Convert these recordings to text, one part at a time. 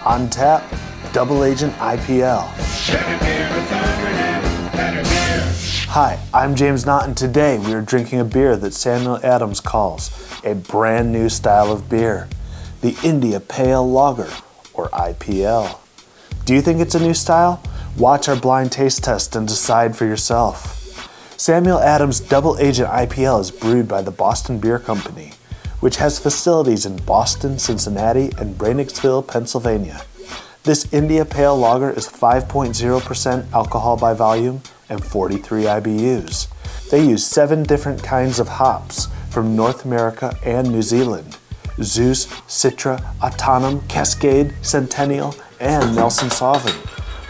On tap, Double Agent IPL. Hi, I'm James Knott, and today we are drinking a beer that Samuel Adams calls a brand new style of beer, the India Pale Lager, or IPL. Do you think it's a new style? Watch our blind taste test and decide for yourself. Samuel Adams Double Agent IPL is brewed by the Boston Beer Company, which has facilities in Boston, Cincinnati, and Breinigsville, Pennsylvania. This India Pale Lager is 5.0% alcohol by volume and 43 IBUs. They use 7 different kinds of hops from North America and New Zealand: Zeus, Citra, Autumn, Cascade, Centennial, and Nelson Sauvin.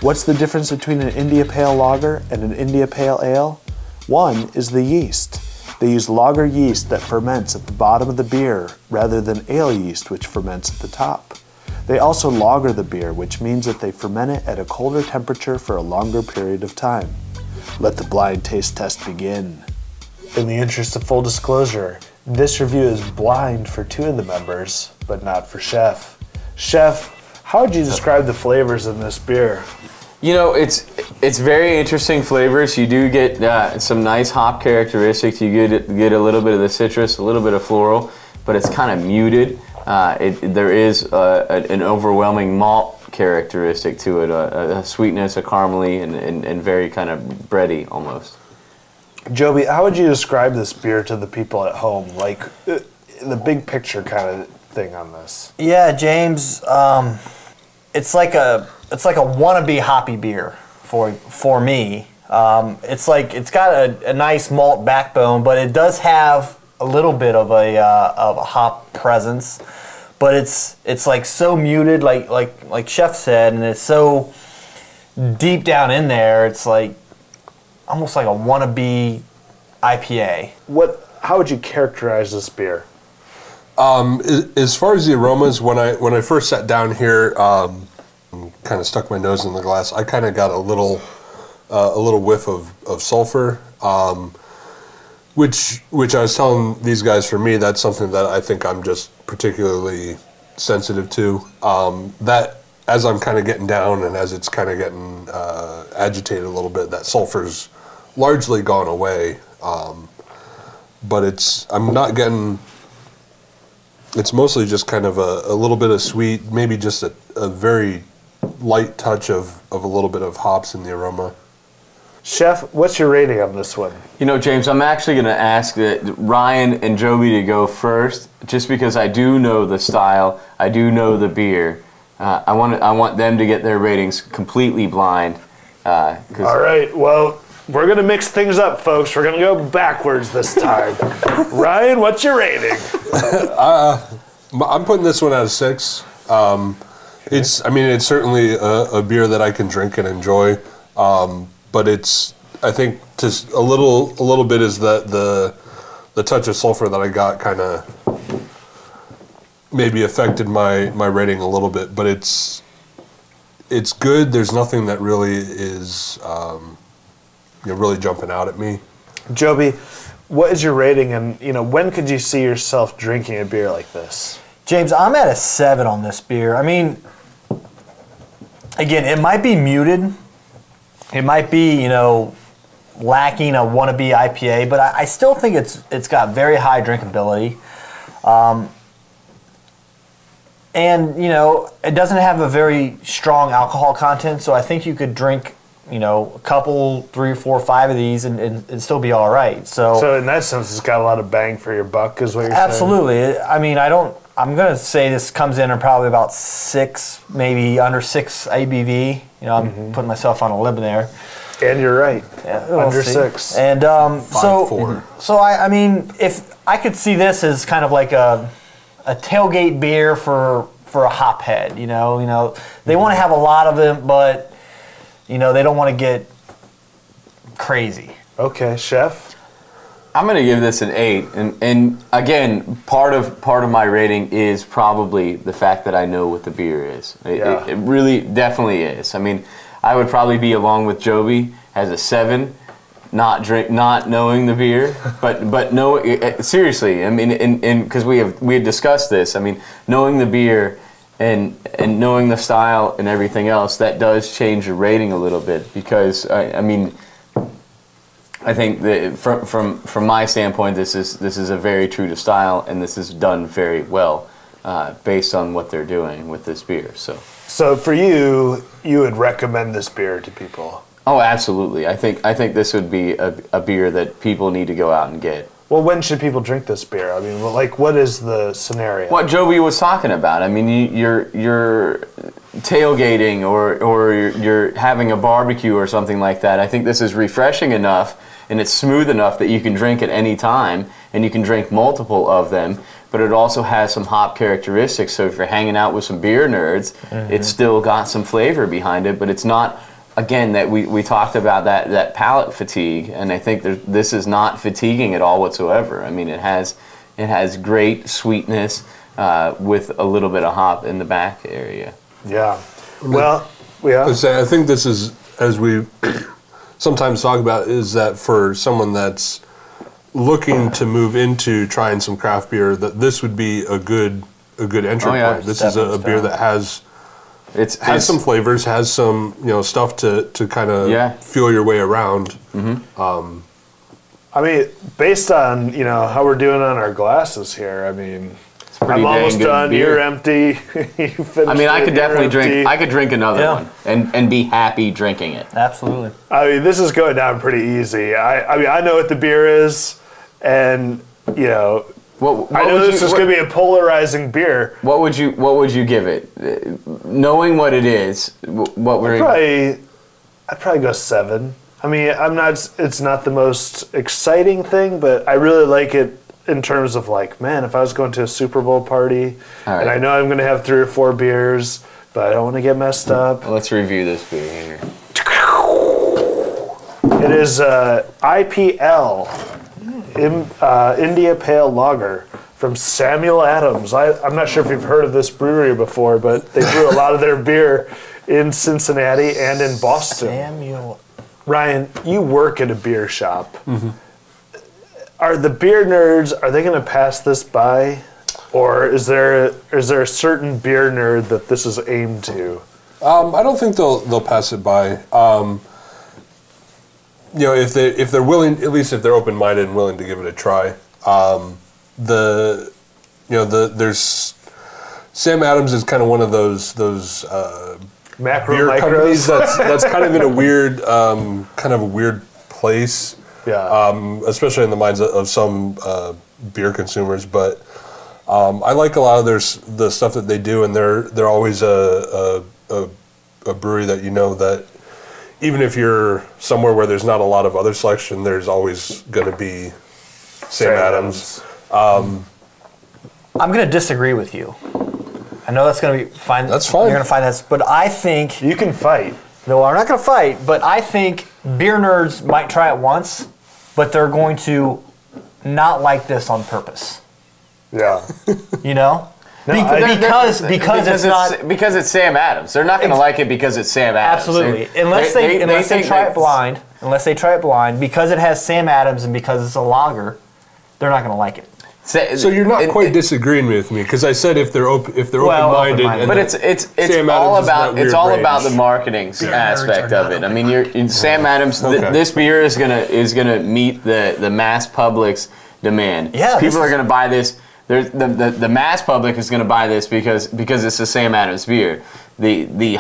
What's the difference between an India Pale Lager and an India Pale Ale? One is the yeast. They use lager yeast that ferments at the bottom of the beer rather than ale yeast, which ferments at the top. They also lager the beer, which means that they ferment it at a colder temperature for a longer period of time. Let the blind taste test begin. In the interest of full disclosure, this review is blind for 2 of the members, but not for Chef. Chef, how would you describe the flavors in this beer? You know, it's very interesting flavors. You do get some nice hop characteristics. You get a little bit of the citrus, a little bit of floral, but it's kind of muted. There is an overwhelming malt characteristic to it, a sweetness, a caramely, and very kind of bready almost. Joby, how would you describe this beer to the people at home? Like the big picture kind of thing on this. Yeah, James, it's like a wannabe hoppy beer for me. It's got a nice malt backbone, but it does have a little bit of a hop presence. But it's like so muted, like Chef said, and it's so deep down in there. It's like almost like a wannabe IPA. How would you characterize this beer? As far as the aromas, when I first sat down here, kind of stuck my nose in the glass, I kind of got a little whiff of sulfur, which I was telling these guys, for me, that's something that I think I'm just particularly sensitive to. That as I'm kind of getting down and as it's kind of getting agitated a little bit, that sulfur's largely gone away. But I'm not getting. It's mostly just kind of a little bit of sweet, maybe just a very light touch of a little bit of hops in the aroma. Chef, what's your rating on this one? You know, James, I'm actually going to ask Ryan and Joby to go first, just because I do know the style, I do know the beer. I want them to get their ratings completely blind. All right, well, we're going to mix things up, folks. We're going to go backwards this time. Ryan, what's your rating? I'm putting this one at a 6. It's certainly a beer that I can drink and enjoy. But I think just a little bit is that the touch of sulfur that I got kind of maybe affected my rating a little bit. But it's good. There's nothing that really is really jumping out at me. Joby, what is your rating, and when could you see yourself drinking a beer like this? James, I'm at a 7 on this beer. I mean, again, it might be muted. It might be, lacking a wannabe IPA, but I still think it's got very high drinkability. And, it doesn't have a very strong alcohol content, so I think you could drink, a couple, 3, 4, 5 of these and still be all right. So in that sense, it's got a lot of bang for your buck, is what you're saying? Absolutely. I mean, I'm going to say this comes in at probably about 6, maybe under 6 ABV. I'm putting myself on a limb there. And you're right. Yeah, under 6. And 5.4. So I mean, if I could see this as kind of like a tailgate beer for a hophead, they want to have a lot of it, but they don't want to get crazy. Okay, Chef. I'm going to give this an 8, and again, part of my rating is probably the fact that I know what the beer is. It really definitely is. I mean, I would probably be along with Joby as a 7, not knowing the beer, but no, seriously. I mean, because we had discussed this. I mean, knowing the beer, and knowing the style and everything else, that does change the rating a little bit, because I mean, I think that from my standpoint, this is a very true to style, and this is done very well based on what they're doing with this beer. So for you, you would recommend this beer to people? Oh, absolutely. I think this would be a beer that people need to go out and get. Well, when should people drink this beer? I mean, like, what is the scenario? What Joby was talking about. I mean, you're tailgating or you're having a barbecue or something like that. I think this is refreshing enough and it's smooth enough that you can drink at any time, and you can drink multiple of them. But it also has some hop characteristics. So if you're hanging out with some beer nerds, it's still got some flavor behind it. But it's not. Again, that we talked about that palate fatigue, and I think this is not fatiguing at all whatsoever. I mean, it has great sweetness with a little bit of hop in the back area. Yeah. Well, yeah. I think this is, as we sometimes talk about, is that for someone that's looking to move into trying some craft beer, that this would be a good entry point. This is a beer that has some flavors, has some stuff to kind of feel your way around. I mean, based on how we're doing on our glasses here, I mean, I'm almost done. Beer. You're empty. You finished. I mean, I could definitely drink. I could drink another one and be happy drinking it. Absolutely. I mean, this is going down pretty easy. I mean, I know what the beer is, and What I know this is going to be a polarizing beer. What would you give it, knowing what it is? I'd probably go 7. I mean, it's not the most exciting thing, but I really like it in terms of, like, man, if I was going to a Super Bowl party, and I know I'm going to have 3 or 4 beers, but I don't want to get messed up. Let's review this beer here. It is IPL. India Pale Lager from Samuel Adams. I'm not sure if you've heard of this brewery before, but they brew a lot of their beer in Cincinnati and in Boston. Samuel. Ryan, you work at a beer shop. Are the beer nerds, are they going to pass this by? Or is there a certain beer nerd that this is aimed to? I don't think they'll pass it by. If they're willing, at least if they're open-minded and willing to give it a try. There's Sam Adams is kind of one of those Macro beer micros. companies that's kind of in a weird place. Yeah. Especially in the minds of some beer consumers, but I like a lot of the stuff that they do, and they're always a brewery that that. Even if you're somewhere where there's not a lot of other selection, there's always going to be Sam Adams. I'm going to disagree with you. I know that's going to be fine. That's fine. You're going to find that, but I think you can fight. No, I'm not going to fight. But I think beer nerds might try it once, but they're going to not like this on purpose. Yeah. No, because it's Sam Adams. They're not going to like it because it's Sam Adams. Absolutely, unless they try it blind. Unless they try it blind, because it has Sam Adams and because it's a lager, they're not going to like it. So you're not quite disagreeing with me, because I said if they're open-minded. But it's all about the marketing aspect of it. I mean, Sam Adams. This beer is gonna meet the mass public's demand. Yeah, people are gonna buy this. The mass public is going to buy this because it's the Sam Adams beer. The beer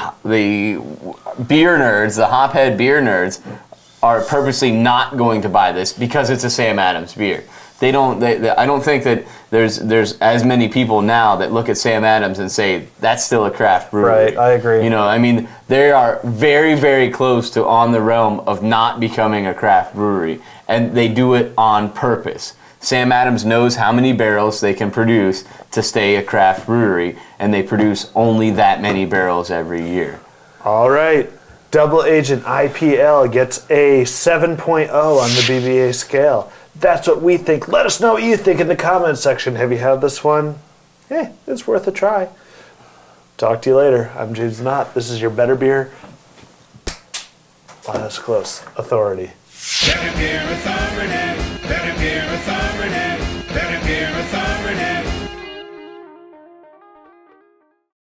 nerds, the hophead beer nerds, are purposely not going to buy this because it's a Sam Adams beer. I don't think that there's as many people now that look at Sam Adams and say that's still a craft brewery. Right, I agree. I mean, they are very, very close to on the realm of not becoming a craft brewery, and they do it on purpose. Sam Adams knows how many barrels they can produce to stay a craft brewery, and they produce only that many barrels every year. All right. Double Agent IPL gets a 7.0 on the BBA scale. That's what we think. Let us know what you think in the comments section. Have you had this one? Hey, it's worth a try. Talk to you later. I'm James Knott. This is your Better Beer. Wow, that's close. Authority. Better Beer Authority. Better Beer Authority.